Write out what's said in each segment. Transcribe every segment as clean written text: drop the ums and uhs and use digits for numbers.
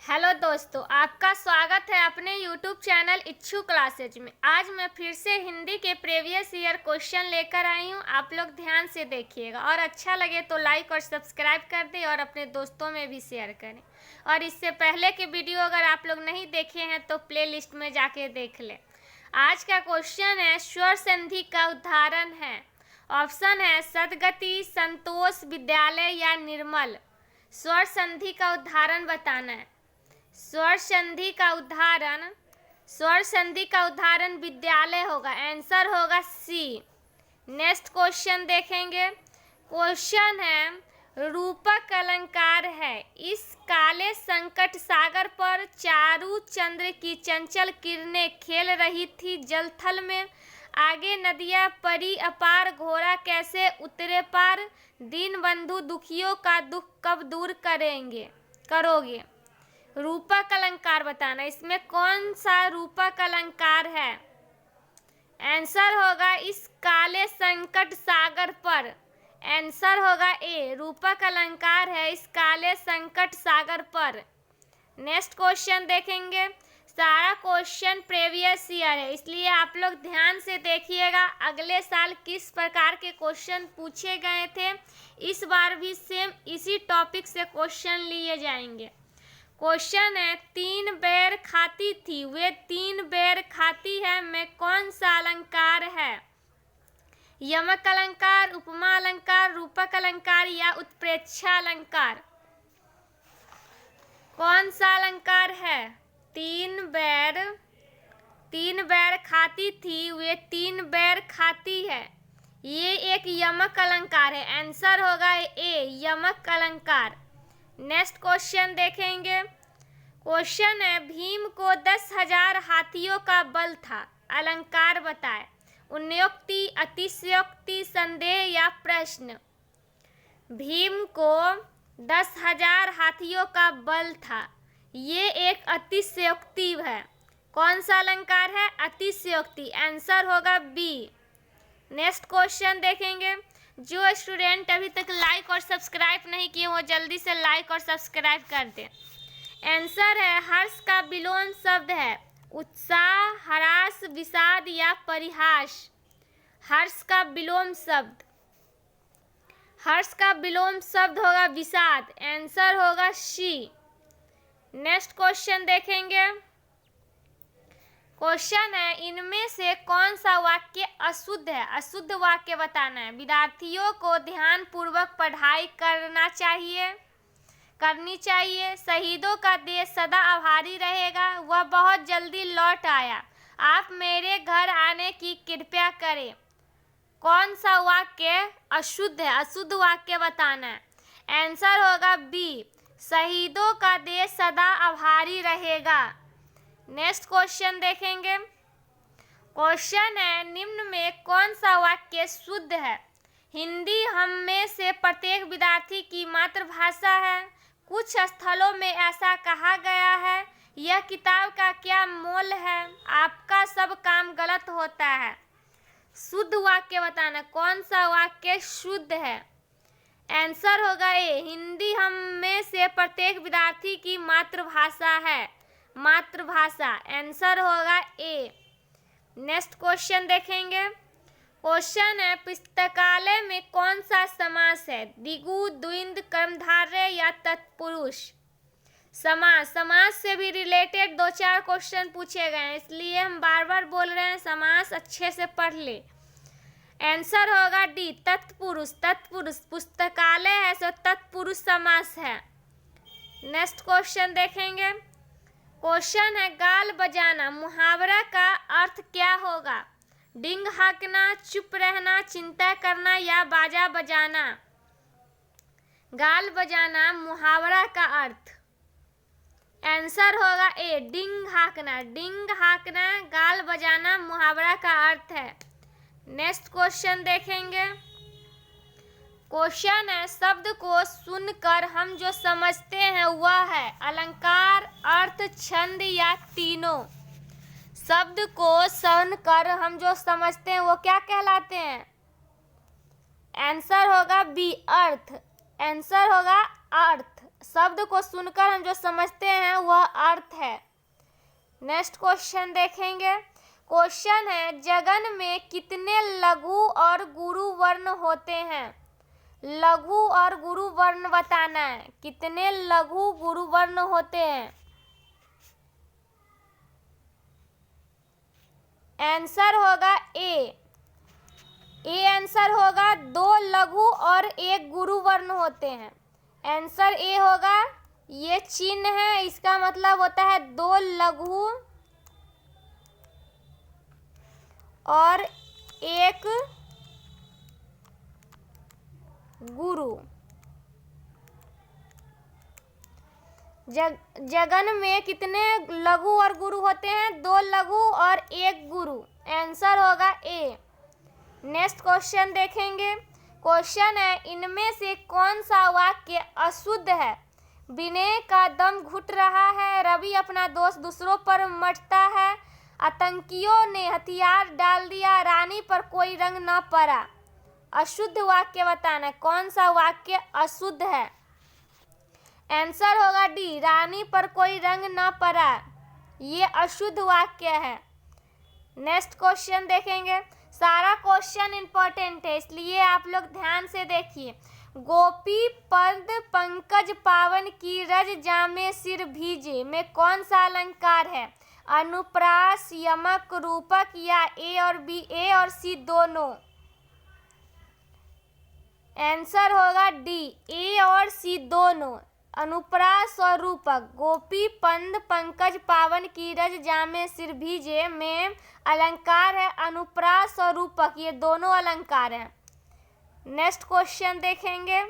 Hello दोस्तों, आपका स्वागत है अपने YouTube चैनल इच्छू क्लासेज में। आज मैं फिर से हिंदी के प्रीवियस ईयर क्वेश्चन लेकर आई हूँ। आप लोग ध्यान से देखिएगा और अच्छा लगे तो लाइक और सब्सक्राइब कर दें और अपने दोस्तों में भी शेयर करें। और इससे पहले के वीडियो अगर आप लोग नहीं देखे हैं तो प्लेलिस्ट में जाके देख लें। आज का क्वेश्चन है स्वर संधि का उदाहरण है। ऑप्शन है सदगति, संतोष, विद्यालय या निर्मल। स्वर संधि का उदाहरण बताना है। स्वर संधि का उदाहरण विद्यालय होगा। आंसर होगा सी। नेक्स्ट क्वेश्चन देखेंगे। क्वेश्चन है रूपक अलंकार है। इस काले संकट सागर पर चारू चंद्र की चंचल किरणें खेल रही थी जलथल में। आगे नदियां परी अपार, घोड़ा कैसे उतरे पार। दीन बंधु दुखियों का दुख कब दूर करोगे। रूपक अलंकार बताना। इसमें कौन सा रूपक अलंकार है। आंसर होगा इस काले संकट सागर पर। आंसर होगा ए। रूपक अलंकार है इस काले संकट सागर पर। नेक्स्ट क्वेश्चन देखेंगे। सारा क्वेश्चन प्रीवियस ईयर है, इसलिए आप लोग ध्यान से देखिएगा अगले साल किस प्रकार के क्वेश्चन पूछे गए थे। इस बार भी सेम इसी टॉपिक से क्वेश्चन लिए जाएंगे। क्वेश्चन है तीन बेर खाती थी वे तीन बेर खाती है में कौन सा अलंकार है। यमक अलंकार, उपमा अलंकार, रूपक अलंकार या उत्प्रेक्षा अलंकार। कौन सा अलंकार है। तीन बेर खाती थी वे तीन बेर खाती है, ये एक यमक अलंकार है। आंसर होगा ए यमक अलंकार। नेक्स्ट क्वेश्चन देखेंगे। क्वेश्चन है भीम को 10,000 हाथियों का बल था। अलंकार बताए। उन्योक्ति, अतिशयोक्ति, संदेह या प्रश्न। भीम को 10,000 हाथियों का बल था, ये एक अतिशयोक्ति है। कौन सा अलंकार है। अतिशयोक्ति। आंसर होगा बी। नेक्स्ट क्वेश्चन देखेंगे। जो स्टूडेंट अभी तक लाइक और सब्सक्राइब नहीं किए वो जल्दी से लाइक और सब्सक्राइब कर दें। आंसर है हर्ष का विलोम शब्द है उत्साह, हरास, विषाद या परिहास। हर्ष का विलोम शब्द होगा विषाद। आंसर होगा सी। नेक्स्ट क्वेश्चन देखेंगे। क्वेश्चन है इनमें से कौन सा वाक्य अशुद्ध है। अशुद्ध वाक्य बताना है। विद्यार्थियों को ध्यान पूर्वक पढ़ाई करनी चाहिए। शहीदों का देश सदा आभारी रहेगा। वह बहुत जल्दी लौट आया। आप मेरे घर आने की कृपया करें। कौन सा वाक्य अशुद्ध है। अशुद्ध वाक्य बताना है। आंसर होगा बी शहीदों का देश सदा आभारी रहेगा। नेक्स्ट क्वेश्चन देखेंगे। क्वेश्चन है निम्न में कौन सा वाक्य शुद्ध है। हिंदी हम में से प्रत्येक विद्यार्थी की मातृभाषा है। कुछ स्थलों में ऐसा कहा गया है। यह किताब का क्या मोल है। आपका सब काम गलत होता है। शुद्ध वाक्य बताना। कौन सा वाक्य शुद्ध है। आंसर होगा ए हिंदी हम में से प्रत्येक विद्यार्थी की मातृभाषा है। मातृभाषा। आंसर होगा ए। नेक्स्ट क्वेश्चन देखेंगे। क्वेश्चन है पुस्तकालय में कौन सा समास है। द्विगु, द्विंद, कर्मधारय या तत्पुरुष। समास से भी रिलेटेड 2-4 क्वेश्चन पूछे गए हैं, इसलिए हम बार बार बोल रहे हैं समास अच्छे से पढ़ ले। आंसर होगा डी तत्पुरुष। पुस्तकालय है सो तत्पुरुष समास है। नेक्स्ट क्वेश्चन देखेंगे। क्वेश्चन है गाल बजाना मुहावरा का अर्थ क्या होगा। डिंग हाँकना, चुप रहना, चिंता करना या बाजा बजाना। गाल बजाना मुहावरा का अर्थ। आंसर होगा ए डिंग हाँकना। डिंग हाँकना गाल बजाना मुहावरा का अर्थ है। नेक्स्ट क्वेश्चन देखेंगे। क्वेश्चन है शब्द को सुनकर हम जो समझते हैं वह है। अलंकार, अर्थ, छंद या तीनों। शब्द को सुनकर हम जो समझते हैं वो क्या कहलाते हैं। आंसर होगा बी अर्थ। आंसर होगा अर्थ। शब्द को सुनकर हम जो समझते हैं वह अर्थ है। नेक्स्ट क्वेश्चन देखेंगे। क्वेश्चन है, जगन में कितने लघु और गुरु वर्ण होते हैं? लघु और गुरु वर्ण बताना है। कितने लघु गुरु वर्ण होते हैं? आंसर होगा ए आंसर होगा 2 लघु और 1 गुरु वर्ण होते हैं। आंसर ए होगा। ये चिन्ह है, इसका मतलब होता है 2 लघु और 1 गुरु। जगन में कितने लघु और गुरु होते हैं? 2 लघु और 1 गुरु। आंसर होगा ए। नेक्स्ट क्वेश्चन देखेंगे। क्वेश्चन है, इनमें से कौन सा वाक्य अशुद्ध है? विनय का दम घुट रहा है, रवि अपना दोष दूसरों पर मटता है, आतंकियों ने हथियार डाल दिया, रानी पर कोई रंग न पड़ा। अशुद्ध वाक्य बताना, कौन सा वाक्य अशुद्ध है? आंसर होगा डी, रानी पर कोई रंग न पड़ा। ये अशुद्ध वाक्य है। नेक्स्ट क्वेश्चन देखेंगे। सारा क्वेश्चन इंपॉर्टेंट है, इसलिए आप लोग ध्यान से देखिए। गोपी पद पंकज पावन की रज जामे सिर भीजे में कौन सा अलंकार है? अनुप्रास, यमक, रूपक या ए और बी, ए और सी दोनों। आंसर होगा डी, ए और सी दोनों, अनुप्रास और रूपक। गोपी पंद पंकज पावन की रज जामे सिर भीजे में अलंकार है अनुप्रास और रूपक, ये दोनों अलंकार हैं। नेक्स्ट क्वेश्चन देखेंगे।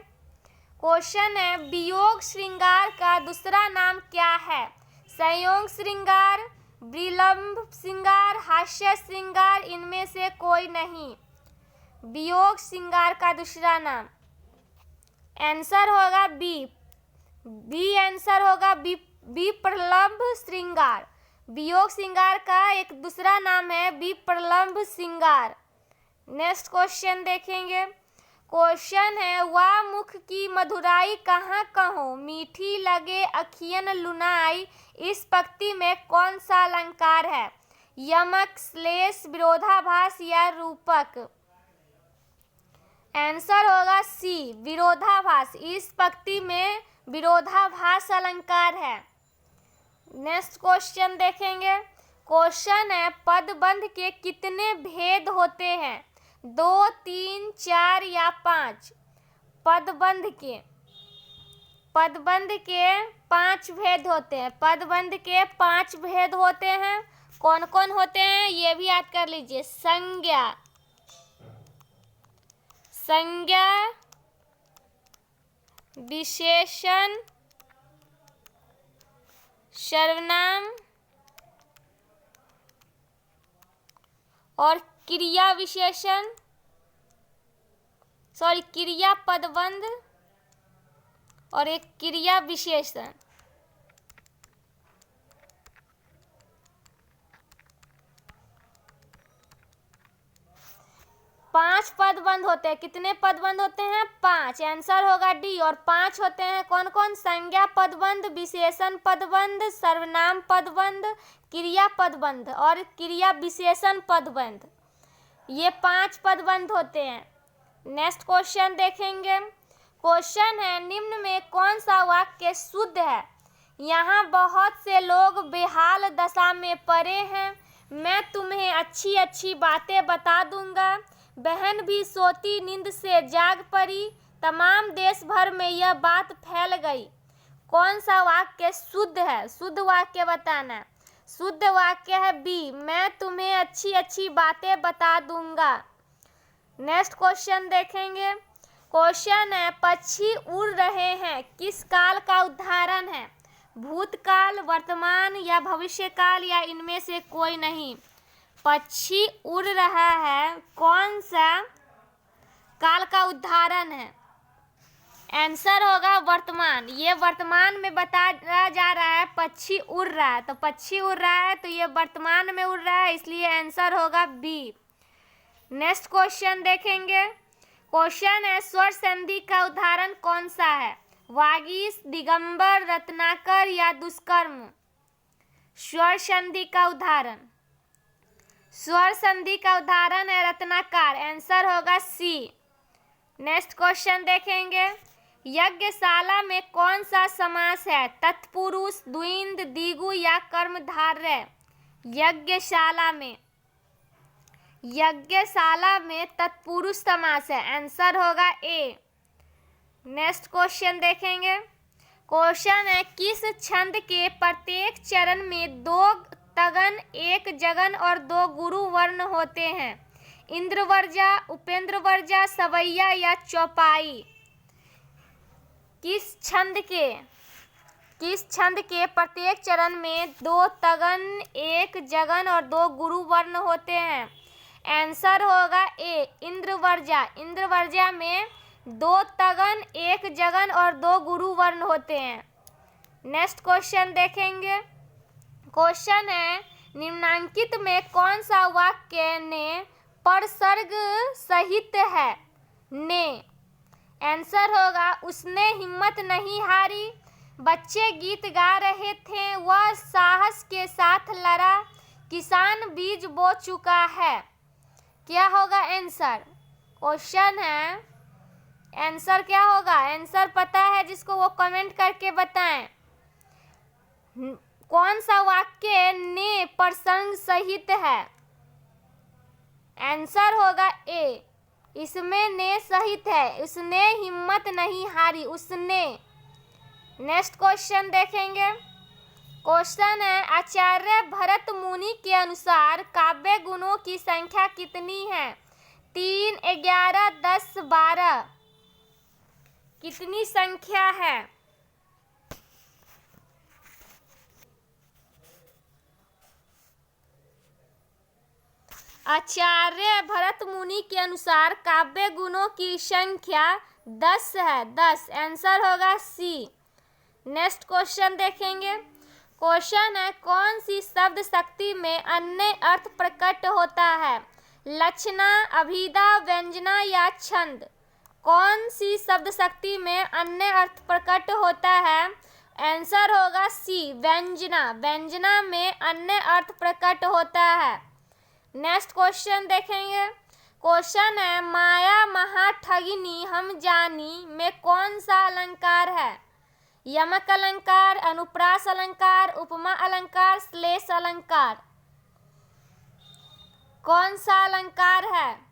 क्वेश्चन है, वियोग श्रृंगार का दूसरा नाम क्या है? संयोग श्रृंगार, विलंब श्रृंगार, हास्य श्रृंगार, इनमें से कोई नहीं। वियोग श्रृंगार का दूसरा नाम। आंसर होगा बी आंसर होगा विप्रलंब श्रृंगार। वियोग श्रृंगार का एक दूसरा नाम है विप्रलंब श्रृंगार। नेक्स्ट क्वेश्चन देखेंगे। क्वेश्चन है, वह मुख की मधुराई कहाँ कहो, मीठी लगे अखियन लुनाई, इस पंक्ति में कौन सा अलंकार है? यमक, श्लेष, विरोधाभास या रूपक। आंसर होगा सी, विरोधाभास। इस पंक्ति में विरोधाभास अलंकार है। नेक्स्ट क्वेश्चन देखेंगे। क्वेश्चन है, पदबंध के कितने भेद होते हैं? 2, 3, 4 या 5। पदबंध के 5 भेद होते हैं। पदबंध के 5 भेद होते हैं। कौन कौन होते हैं ये भी याद कर लीजिए। संज्ञा, विशेषण, सर्वनाम और क्रिया विशेषण, क्रिया पदबंध और एक क्रिया विशेषण। 5 पदबंध होते हैं। कितने पदबंध होते हैं? 5। आंसर होगा डी। और 5 होते हैं कौन कौन? संज्ञा पदबंध, विशेषण पदबंध, सर्वनाम पदबंध, क्रिया पदबंध और क्रिया विशेषण पदबंध। ये 5 पदबंध होते हैं। नेक्स्ट क्वेश्चन देखेंगे। क्वेश्चन है, निम्न में कौन सा वाक्य शुद्ध है? यहाँ बहुत से लोग बेहाल दशा में पड़े हैं, मैं तुम्हें अच्छी अच्छी बातें बता दूंगा। बहन भी सोती नींद से जाग पड़ी, तमाम देश भर में यह बात फैल गई। कौन सा वाक्य शुद्ध है? शुद्ध वाक्य बताना। शुद्ध वाक्य है बी, मैं तुम्हें अच्छी अच्छी बातें बता दूंगा। नेक्स्ट क्वेश्चन देखेंगे। क्वेश्चन है, पक्षी उड़ रहे हैं किस काल का उदाहरण है? भूतकाल, वर्तमान या भविष्यकाल या इनमें से कोई नहीं। पक्षी उड़ रहा है कौन सा काल का उदाहरण है? आंसर होगा वर्तमान। ये वर्तमान में बताया जा रहा है पक्षी उड़ रहा है, तो पक्षी उड़ रहा है तो ये वर्तमान में उड़ रहा है, इसलिए आंसर होगा बी। नेक्स्ट क्वेश्चन देखेंगे। क्वेश्चन है, स्वर संधि का उदाहरण कौन सा है? वागीश, दिगंबर, रत्नाकर या दुष्कर्म। स्वर संधि का उदाहरण, स्वर संधि का उदाहरण है रत्नाकर। आंसर होगा सी। नेक्स्ट क्वेश्चन देखेंगे, यज्ञशाला में कौन सा समास है? तत्पुरुष, द्विंद, द्विगु या कर्मधारय। यज्ञशाला में तत्पुरुष समास है। आंसर होगा ए। नेक्स्ट क्वेश्चन देखेंगे, क्वेश्चन है किस छंद के प्रत्येक चरण में 2 तगन, 1 जगन और 2 गुरु वर्ण होते हैं? इंद्रवर्जा, उपेंद्रवर्जा, सवैया या चौपाई। किस छंद के प्रत्येक चरण में 2 तगन, 1 जगन और 2 गुरु वर्ण होते हैं? आंसर होगा ए, इंद्रवर्जा। इंद्रवर्जा में 2 तगन, 1 जगन और 2 गुरु वर्ण होते हैं। नेक्स्ट क्वेश्चन देखेंगे, क्वेश्चन है निम्नांकित में कौन सा वाक्य ने परसर्ग सहित है? ने। आंसर होगा उसने हिम्मत नहीं हारी। बच्चे गीत गा रहे थे, वह साहस के साथ लड़ा, किसान बीज बो चुका है। क्या होगा आंसर? क्वेश्चन है, आंसर क्या होगा? आंसर पता है जिसको वो कमेंट करके बताएं। कौन सा वाक्य ने प्रसंग सहित है? आंसर होगा ए, इसमें ने सहित है। उसने हिम्मत नहीं हारी, उसने। नेक्स्ट क्वेश्चन देखेंगे, क्वेश्चन है आचार्य भरत मुनि के अनुसार काव्य गुणों की संख्या कितनी है? 3, 11, 10, 12। कितनी संख्या है? आचार्य भरत मुनि के अनुसार काव्य गुणों की संख्या 10 है। 10। आंसर होगा सी। नेक्स्ट क्वेश्चन देखेंगे, क्वेश्चन है कौन सी शब्द शक्ति में अन्य अर्थ प्रकट होता है? लक्षणा, अभिधा, व्यंजना या छंद। कौन सी शब्द शक्ति में अन्य अर्थ प्रकट होता है? आंसर होगा सी, व्यंजना। व्यंजना में अन्य अर्थ प्रकट होता है। नेक्स्ट क्वेश्चन देखेंगे, क्वेश्चन है माया महा ठगिनी हम जानी में कौन सा अलंकार है? यमक अलंकार, अनुप्रास अलंकार, उपमा अलंकार, श्लेष अलंकार। कौन सा अलंकार है?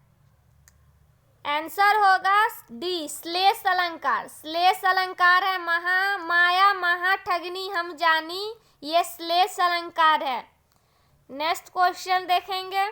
आंसर होगा डी, श्लेष अलंकार। श्लेष अलंकार है माया महा ठगनी हम जानी, ये श्लेष अलंकार है। नेक्स्ट क्वेश्चन देखेंगे,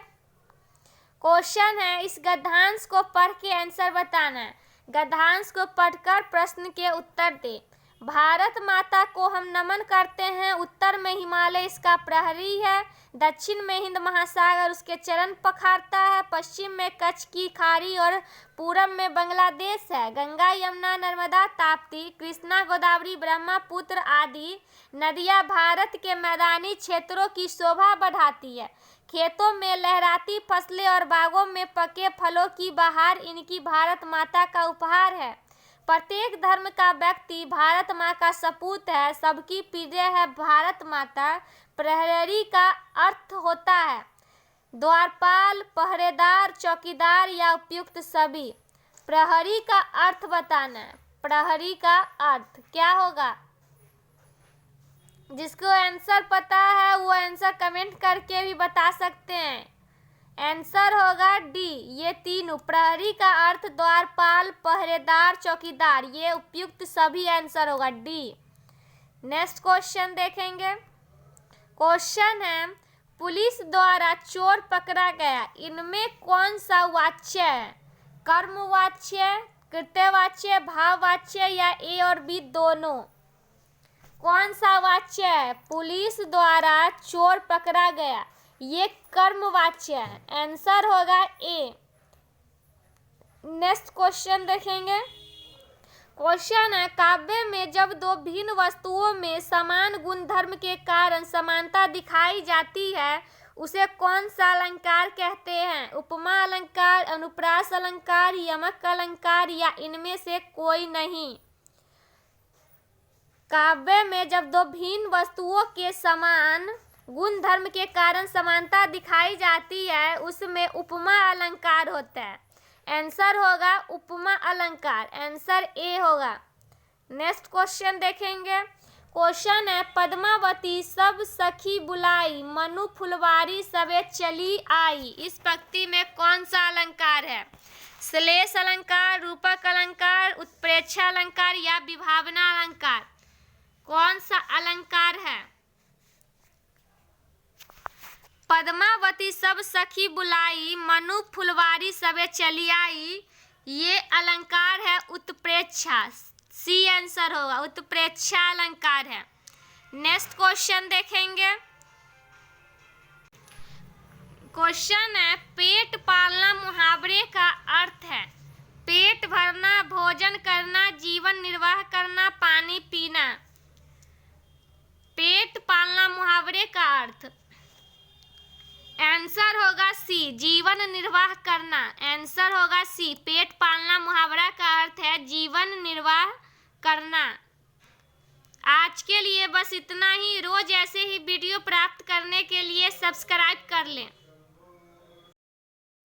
क्वेश्चन है इस गद्यांश को पढ़ के आंसर बताना है। गद्यांश को पढ़कर प्रश्न के उत्तर दे। भारत माता को हम नमन करते हैं। उत्तर में हिमालय इसका प्रहरी है, दक्षिण में हिंद महासागर उसके चरण पखारता है, पश्चिम में कच्छ की खाड़ी और पूरब में बांग्लादेश है। गंगा, यमुना, नर्मदा, ताप्ती, कृष्णा, गोदावरी, ब्रह्मपुत्र आदि नदियां भारत के मैदानी क्षेत्रों की शोभा बढ़ाती है। खेतों में लहराती फसलें और बागों में पके फलों की बहार इनकी भारत माता का उपहार है। प्रत्येक धर्म का व्यक्ति भारत माँ का सपूत है। सबकी प्रिय है भारत माता। प्रहरी का अर्थ होता है द्वारपाल, पहरेदार, चौकीदार या उपयुक्त सभी। प्रहरी का अर्थ बताना है। प्रहरी का अर्थ क्या होगा? जिसको आंसर पता है वो आंसर कमेंट करके भी बता सकते हैं। आंसर होगा डी, ये तीनों। प्रहरी का अर्थ द्वारपाल, पहरेदार, चौकीदार, ये उपयुक्त सभी। आंसर होगा डी। नेक्स्ट क्वेश्चन देखेंगे, क्वेश्चन है पुलिस द्वारा चोर पकड़ा गया, इनमें कौन सा वाच्य है? कर्मवाच्य, कृत्यवाच्य, भाववाच्य या ए और बी दोनों? कौन सा वाच्य है? पुलिस द्वारा चोर पकड़ा गया, ये कर्मवाच्य है। आंसर होगा ए। नेक्स्ट क्वेश्चन देखेंगे, क्वेश्चन है काव्य में जब दो भिन्न वस्तुओं में समान गुणधर्म के कारण समानता दिखाई जाती है उसे कौन सा अलंकार कहते हैं? उपमा अलंकार, अनुप्रास अलंकार, यमक अलंकार या इनमें से कोई नहीं? काव्य में जब दो भिन्न वस्तुओं के समान गुण धर्म के कारण समानता दिखाई जाती है उसमें उपमा अलंकार होता है। आंसर होगा उपमा अलंकार, आंसर ए होगा। नेक्स्ट क्वेश्चन देखेंगे। क्वेश्चन है पद्मावती सब सखी बुलाई मनु फुलवारी सबे चली आई। इस पंक्ति में कौन सा अलंकार है? श्लेष अलंकार, रूपक अलंकार, उत्प्रेक्षा अलंकार या विभावना अलंकार? कौन सा अलंकार है? पद्मावती सब सखी बुलाई मनु फुलवारी सबे चली आई, ये अलंकार है उत्प्रेक्षा। सी आंसर होगा, उत्प्रेक्षा अलंकार है। नेक्स्ट क्वेश्चन देखेंगे। क्वेश्चन है पेट पालना मुहावरे का अर्थ है पेट भरना, भोजन करना, जीवन निर्वाह करना, पानी पीना। पेट पालना मुहावरे का अर्थ आंसर होगा सी, जीवन निर्वाह करना। आंसर होगा सी, पेट पालना मुहावरा का अर्थ है जीवन निर्वाह करना। आज के लिए बस इतना ही। रोज ऐसे ही वीडियो प्राप्त करने के लिए सब्सक्राइब कर लें।